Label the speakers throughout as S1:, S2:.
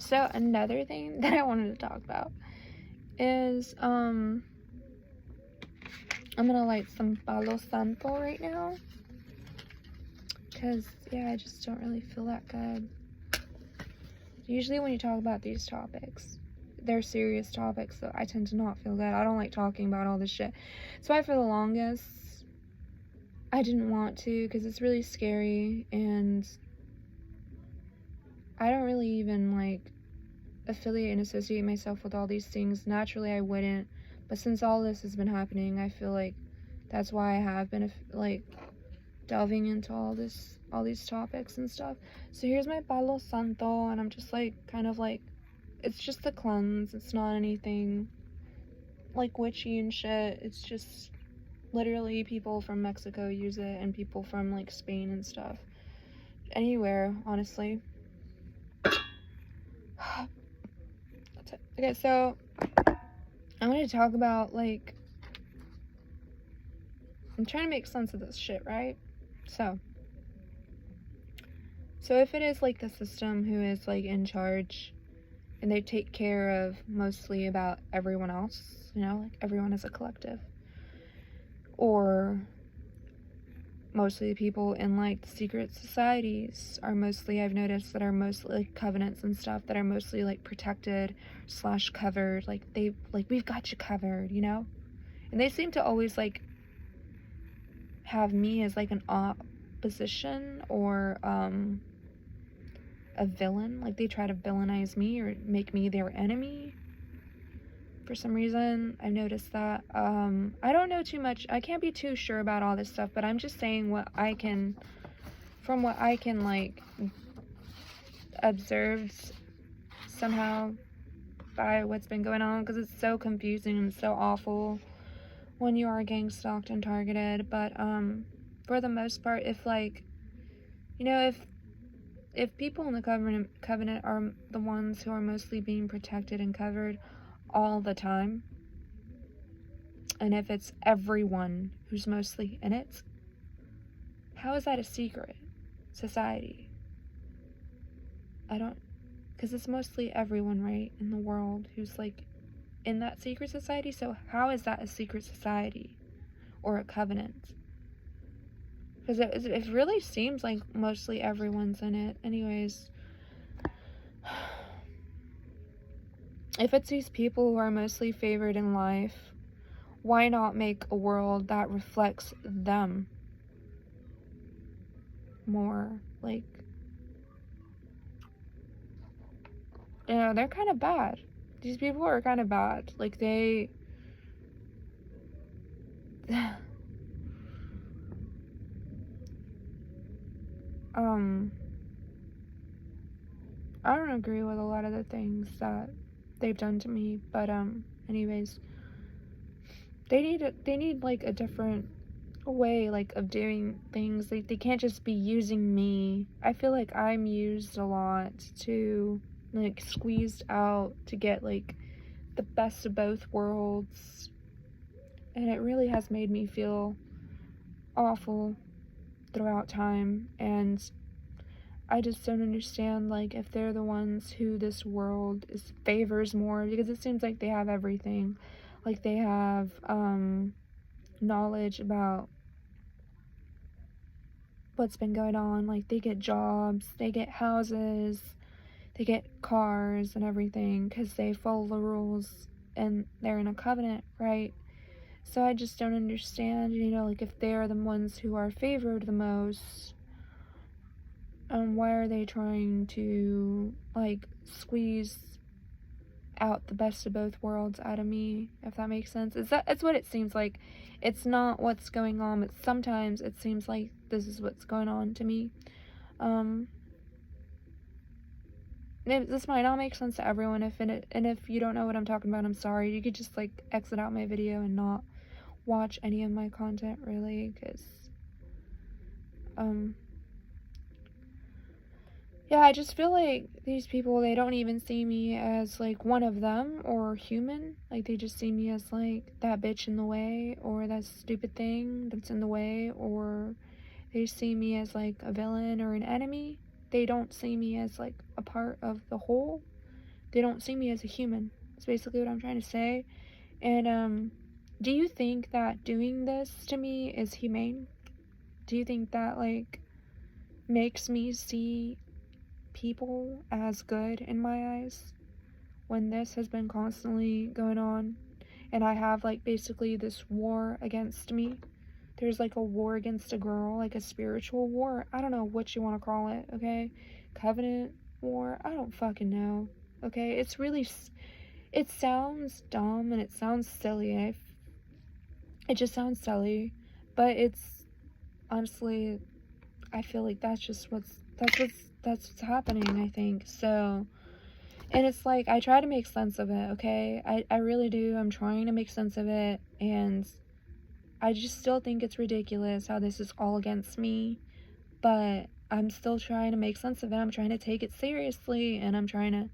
S1: So another thing that I wanted to talk about is I'm gonna light some palo santo right now, because yeah, I just don't really feel that good. Usually when you talk about these topics, they're serious topics, so I tend to not feel good. I don't like talking about all this shit. So for the longest, I didn't want to, because it's really scary, and I don't really even like affiliate and associate myself with all these things. Naturally I wouldn't, but since all this has been happening, I feel like that's why I have been like delving into all these topics and stuff. So here's my palo santo, and I'm just like kind of like, it's just a cleanse. It's not anything like witchy and shit. It's just literally people from Mexico use it, and people from like Spain and stuff, anywhere, honestly. That's it. Okay, so I want to talk about, like, I'm trying to make sense of this shit, right? So if it is like the system who is like in charge, and they take care of mostly about everyone else, you know, like everyone as a collective, or mostly the people in like the secret societies are mostly, I've noticed, that are mostly like covenants and stuff, that are mostly like protected / covered, like they, like, we've got you covered, you know. And they seem to always like have me as like an opposition, or a villain. Like they try to villainize me or make me their enemy for some reason. I've noticed that. I don't know too much. I can't be too sure about all this stuff, but I'm just saying what I can, from what I can like observe somehow by what's been going on, because it's so confusing and so awful when you are gang stalked and targeted. But for the most part, if like, you know, if people in the covenant are the ones who are mostly being protected and covered all the time, and if it's everyone who's mostly in it, how is that a secret society? I don't, because it's mostly everyone, right, in the world who's like in that secret society. So how is that a secret society or a covenant? Because it really seems like mostly everyone's in it. Anyways, if it's these people who are mostly favored in life, why not make a world that reflects them more? Like, you know, they're kind of bad. These people are kind of bad. Like, they... I don't agree with a lot of the things that they've done to me, but, anyways, they need, like, a different way, like, of doing things. Like, they can't just be using me. I feel like I'm used a lot to, like, squeezed out to get, like, the best of both worlds, and it really has made me feel awful throughout time. And I just don't understand, like, if they're the ones who this world favors more, because it seems like they have everything. Like, they have knowledge about what's been going on. Like, they get jobs, they get houses, they get cars and everything, because they follow the rules and they're in a covenant, right? So I just don't understand, you know, like, if they're the ones who are favored the most, why are they trying to, like, squeeze out the best of both worlds out of me, if that makes sense? It's what it seems like. It's not what's going on, but sometimes it seems like this is what's going on to me. This might not make sense to everyone, and if you don't know what I'm talking about, I'm sorry. You could just, like, exit out my video and not watch any of my content, really, because yeah, I just feel like these people, they don't even see me as, like, one of them or human. Like, they just see me as, like, that bitch in the way, or that stupid thing that's in the way, or they see me as, like, a villain or an enemy. They don't see me as, like, a part of the whole. They don't see me as a human. That's basically what I'm trying to say. And do you think that doing this to me is humane? Do you think that, like, makes me see people as good in my eyes when this has been constantly going on and I have, like, basically this war against me? There's like a war against a girl, like a spiritual war. I don't know what you want to call it, okay? Covenant war. I don't fucking know, okay? It's really, it sounds dumb and it sounds silly. It just sounds silly, but it's honestly, I feel like that's what's happening, I think. So, and it's like, I try to make sense of it, okay? I really do. I'm trying to make sense of it, and I just still think it's ridiculous how this is all against me, but I'm still trying to make sense of it. I'm trying to take it seriously, and I'm trying to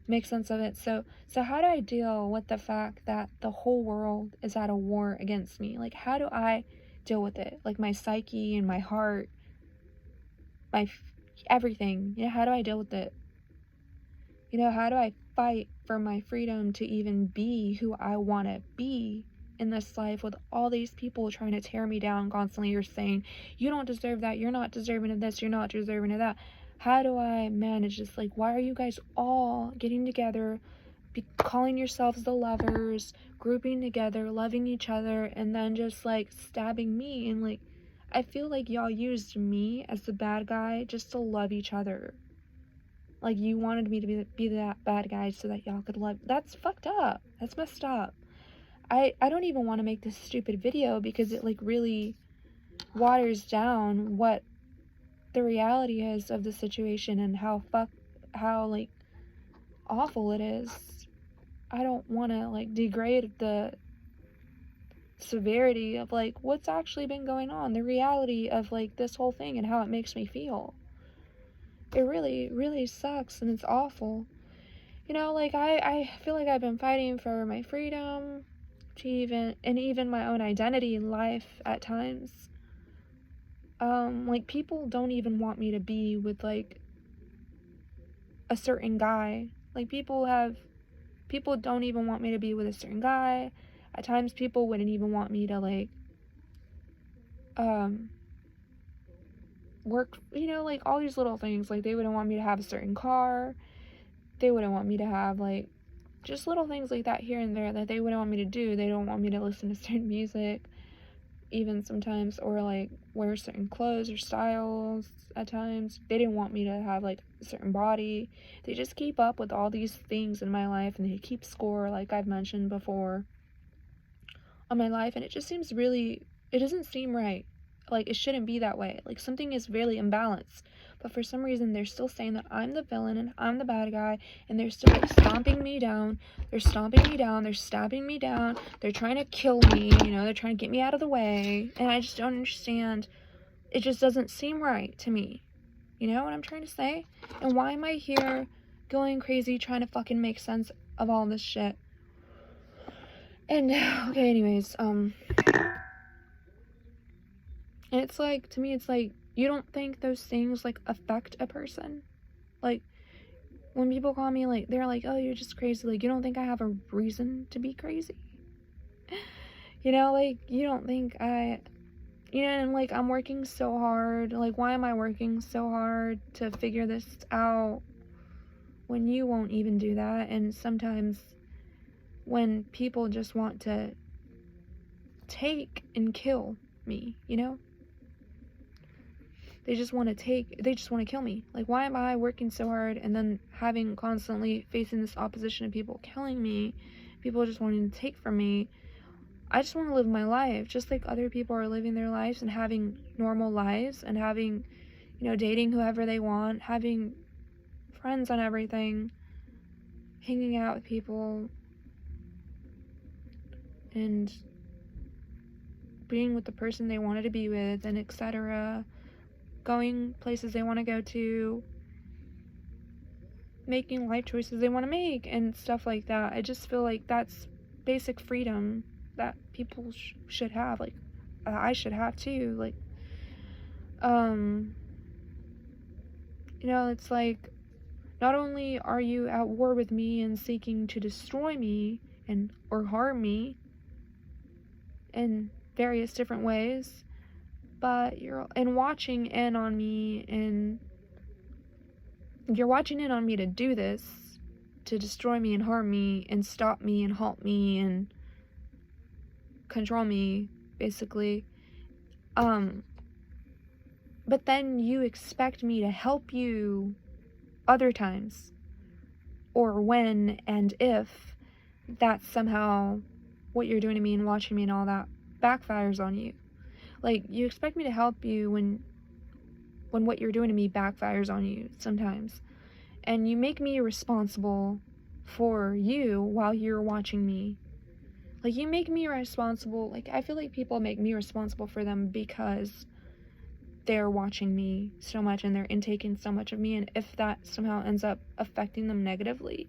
S1: make sense of it. So how do I deal with the fact that the whole world is at a war against me? Like, how do I deal with it? Like, my psyche and my heart, everything. You know, how do I deal with it? You know, how do I fight for my freedom to even be who I want to be in this life with all these people trying to tear me down constantly? You're saying, you don't deserve that, you're not deserving of this, you're not deserving of that. How do I manage this? Like, why are you guys all getting together, calling yourselves the lovers, grouping together, loving each other, and then just, like, stabbing me? And, like, I feel like y'all used me as the bad guy just to love each other. Like, you wanted me to be that bad guy so that y'all could love. That's fucked up. That's messed up. I don't even want to make this stupid video because it, like, really waters down what the reality is of the situation and how like, awful it is. I don't want to, like, degrade the severity of, like, what's actually been going on, the reality of, like, this whole thing and how it makes me feel. It really, really sucks, and it's awful. You know, like, I feel like I've been fighting for my freedom to even my own identity in life at times. Like, people don't even want me to be with, like, a certain guy. Like, people don't even want me to be with a certain guy. At times, people wouldn't even want me to, like, work, you know, like, all these little things. Like, they wouldn't want me to have a certain car. They wouldn't want me to have, like, just little things like that here and there that they wouldn't want me to do. They don't want me to listen to certain music, even sometimes, or, like, wear certain clothes or styles at times. They didn't want me to have, like, a certain body. They just keep up with all these things in my life, and they keep score, like I've mentioned before, on my life, and it just seems really, it doesn't seem right. Like, it shouldn't be that way. Like, something is really imbalanced. But for some reason, they're still saying that I'm the villain and I'm the bad guy, and they're still, like, stomping me down. They're stomping me down. They're stabbing me down. They're trying to kill me, you know, they're trying to get me out of the way. And I just don't understand. It just doesn't seem right to me. You know what I'm trying to say? And why am I here going crazy trying to fucking make sense of all this shit? And, okay, anyways, and it's like, to me, it's like, you don't think those things, like, affect a person? Like, when people call me, like, they're like, oh, you're just crazy, like, you don't think I have a reason to be crazy? You know, like, you don't think you know, and, like, I'm working so hard, like, why am I working so hard to figure this out when you won't even do that? And sometimes when people just want to take and kill me, you know? They just want to kill me. Like, why am I working so hard and then having constantly facing this opposition of people killing me, people just wanting to take from me? I just want to live my life just like other people are living their lives and having normal lives and having, you know, dating whoever they want, having friends on everything, hanging out with people, and being with the person they wanted to be with, and etc. Going places they want to go to, making life choices they want to make, and stuff like that. I just feel like that's basic freedom that people should have. Like, I should have too. Like, you know, it's like, Not only are you at war with me and seeking to destroy me and or harm me in various different ways, but you're watching in on me, and you're watching in on me to do this, to destroy me and harm me and stop me and halt me and control me, basically. But then you expect me to help you other times, or when and if that's somehow what you're doing to me and watching me and all that backfires on you. Like, you expect me to help you when what you're doing to me backfires on you sometimes. And you make me responsible for you while you're watching me. Like, you make me responsible. Like, I feel like people make me responsible for them because they're watching me so much and they're intaking so much of me, and if that somehow ends up affecting them negatively,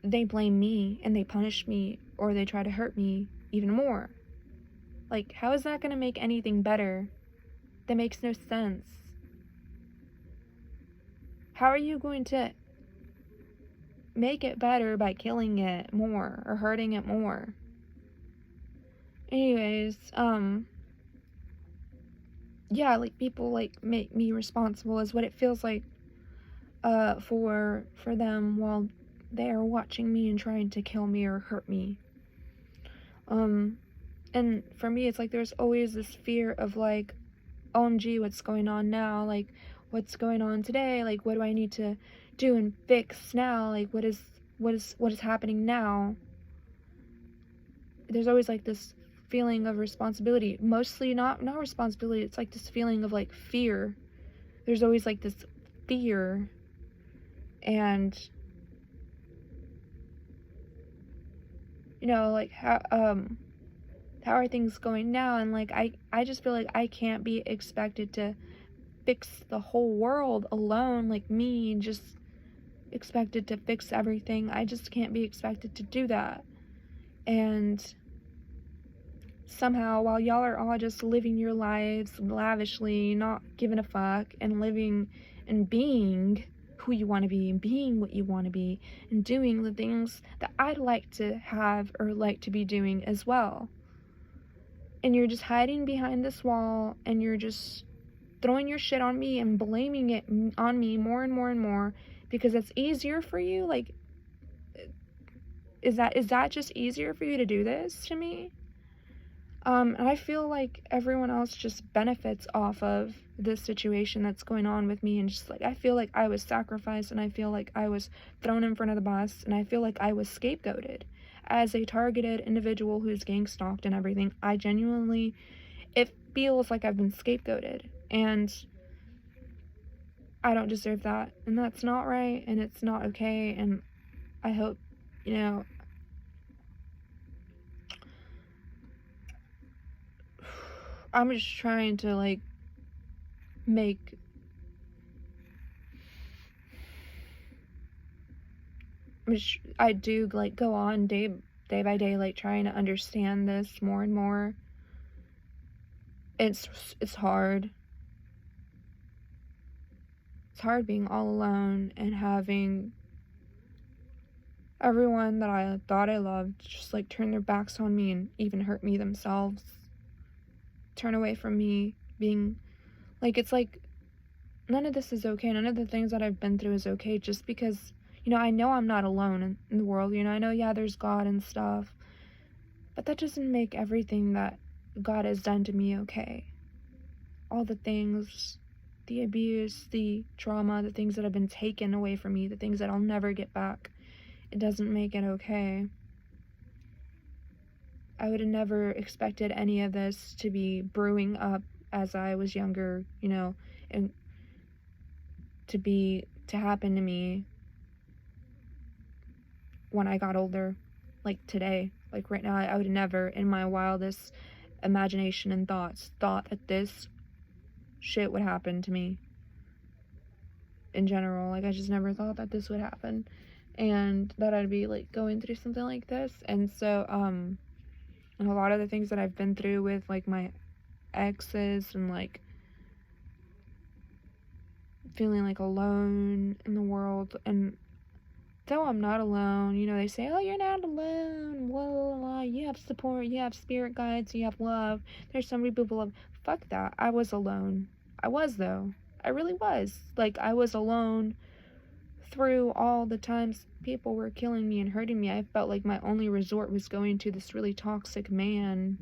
S1: they blame me and they punish me, or they try to hurt me even more. Like, how is that going to make anything better? That makes no sense. How are you going to make it better by killing it more or hurting it more? Anyways, yeah, like, people, like, make me responsible is what it feels like, for them while they are watching me and trying to kill me or hurt me. And for me, it's like there's always this fear of, like, OMG, what's going on now? Like, what's going on today? Like, what do I need to do and fix now? Like, what is happening now? There's always, like, this feeling of responsibility. Mostly not responsibility. It's like this feeling of, like, fear. There's always, like, this fear. And, you know, like, how are things going now? And, like, I just feel like I can't be expected to fix the whole world alone, like me, just expected to fix everything. I just can't be expected to do that. And somehow, while y'all are all just living your lives lavishly, not giving a fuck, and living and being who you want to be, and being what you want to be, and doing the things that I'd like to have or like to be doing as well. And you're just hiding behind this wall, and you're just throwing your shit on me and blaming it on me more and more and more because it's easier for you. Like, is that just easier for you to do this to me? And I feel like everyone else just benefits off of this situation that's going on with me, and just, like, I feel like I was sacrificed, and I feel like I was thrown in front of the bus, and I feel like I was scapegoated as a targeted individual who's gang stalked and everything. I genuinely, it feels like I've been scapegoated, and I don't deserve that, and that's not right, and it's not okay. And I hope, you know, I'm just trying to, like, I do, like, go on day by day, like, trying to understand this more and more. It's hard. It's hard being all alone and having everyone that I thought I loved just, like, turn their backs on me and even hurt me themselves. Turn away from me, being, like, it's like, none of this is okay. None of the things that I've been through is okay, just because, you know, I know I'm not alone in the world. You know, I know, yeah, there's God and stuff, but that doesn't make everything that God has done to me okay. All the things, the abuse, the trauma, the things that have been taken away from me, the things that I'll never get back, it doesn't make it okay. I would have never expected any of this to be brewing up as I was younger, you know, and to happen to me when I got older, like today. Like, right now, I would have never in my wildest imagination and thoughts thought that this shit would happen to me in general. Like, I just never thought that this would happen, and that I'd be, like, going through something like this. And so, and a lot of the things that I've been through with, like, my exes, and, like, feeling like alone in the world. And though I'm not alone, you know, they say, oh, you're not alone, blah, blah, blah. You have support, you have spirit guides, you have love. There's so many people love. Fuck that. I was alone. I was, though. I really was. Like, I was alone through all the times people were killing me and hurting me. I felt like my only resort was going to this really toxic man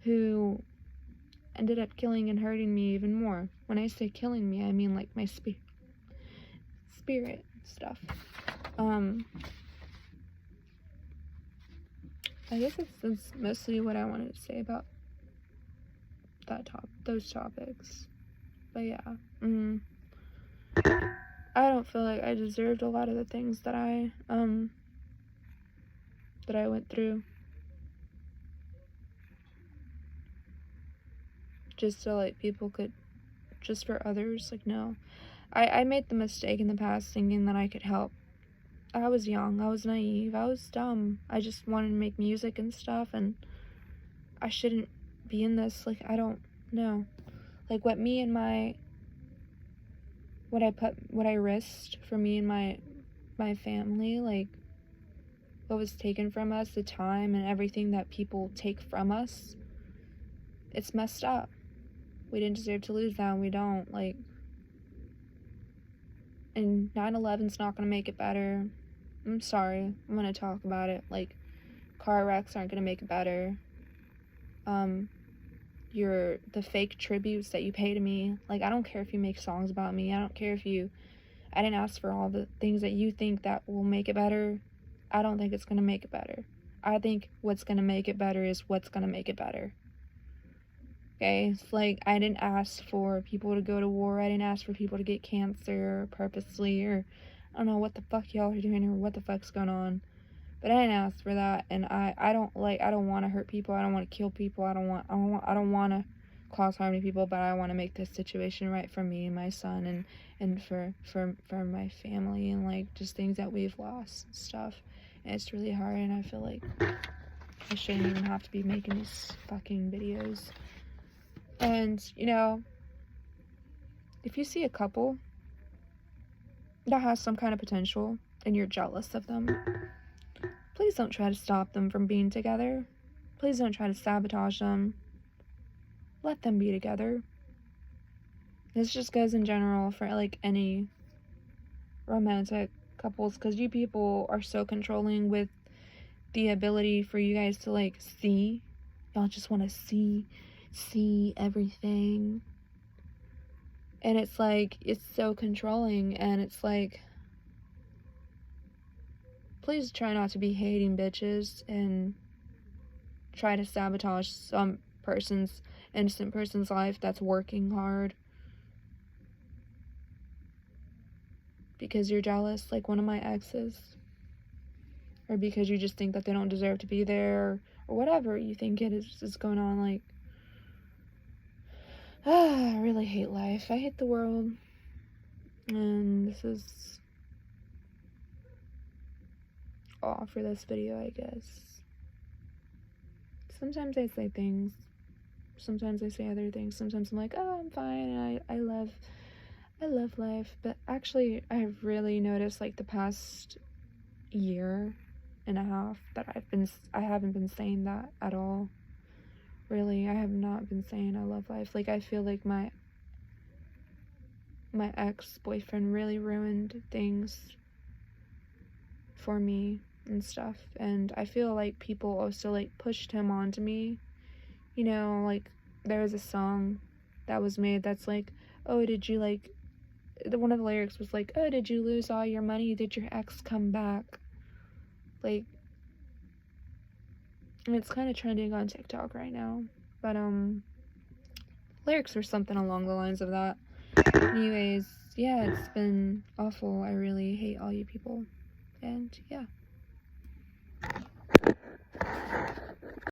S1: who ended up killing and hurting me even more. When I say killing me, I mean like my spirit stuff. I guess that's mostly what I wanted to say about those topics. But yeah, I don't feel like I deserved a lot of the things that I went through. Just so like people could, just for others, like no. I made the mistake in the past thinking that I could help. I was young, I was naive, I was dumb. I just wanted to make music and stuff, and I shouldn't be in this. Like, I don't know. Like, what I risked for me and my family, like, what was taken from us, the time and everything that people take from us, it's messed up. We didn't deserve to lose that, and we don't. Like, and 9/11's not gonna make it better. I'm sorry, I'm gonna talk about it. Like, car wrecks aren't gonna make it better. The fake tributes that you pay to me, like, I don't care if you make songs about me. I don't care if I didn't ask for all the things that you think that will make it better. I don't think it's gonna make it better. I think what's gonna make it better is what's gonna make it better. Okay, it's like, I didn't ask for people to go to war. I didn't ask for people to get cancer purposely, or I don't know what the fuck y'all are doing or what the fuck's going on. But I didn't ask for that, and I don't want to hurt people. I don't want to kill people. I don't want to cause harm to people. But I want to make this situation right for me and my son, and for my family, and like just things that we've lost and stuff. And it's really hard, and I feel like I shouldn't even have to be making these fucking videos. And you know, if you see a couple that has some kind of potential and you're jealous of them, please don't try to stop them from being together. Please don't try to sabotage them. Let them be together. This just goes in general for like any romantic couples, because you people are so controlling with the ability for you guys to like see. Y'all just want to see everything. And it's like, it's so controlling, and it's like, please try not to be hating bitches and try to sabotage some innocent person's life that's working hard because you're jealous, like one of my exes, or because you just think that they don't deserve to be there, or whatever you think it is going on. Like, I really hate life. I hate the world. And this is all for this video, I guess. Sometimes I say things. Sometimes I say other things. Sometimes I'm like, oh, I'm fine, and I love life. But actually, I've really noticed, like, the past year and a half that I haven't been saying that at all. Really, I have not been saying I love life. Like, I feel like my ex-boyfriend really ruined things for me and stuff, and I feel like people also like pushed him onto me. You know, like, there was a song that was made that's like, oh, did you like, one of the lyrics was like, oh, did you lose all your money? Did your ex come back? Like, and it's kind of trending on TikTok right now, but lyrics were something along the lines of that. Anyways, yeah, it's been awful. I really hate all you people, and yeah.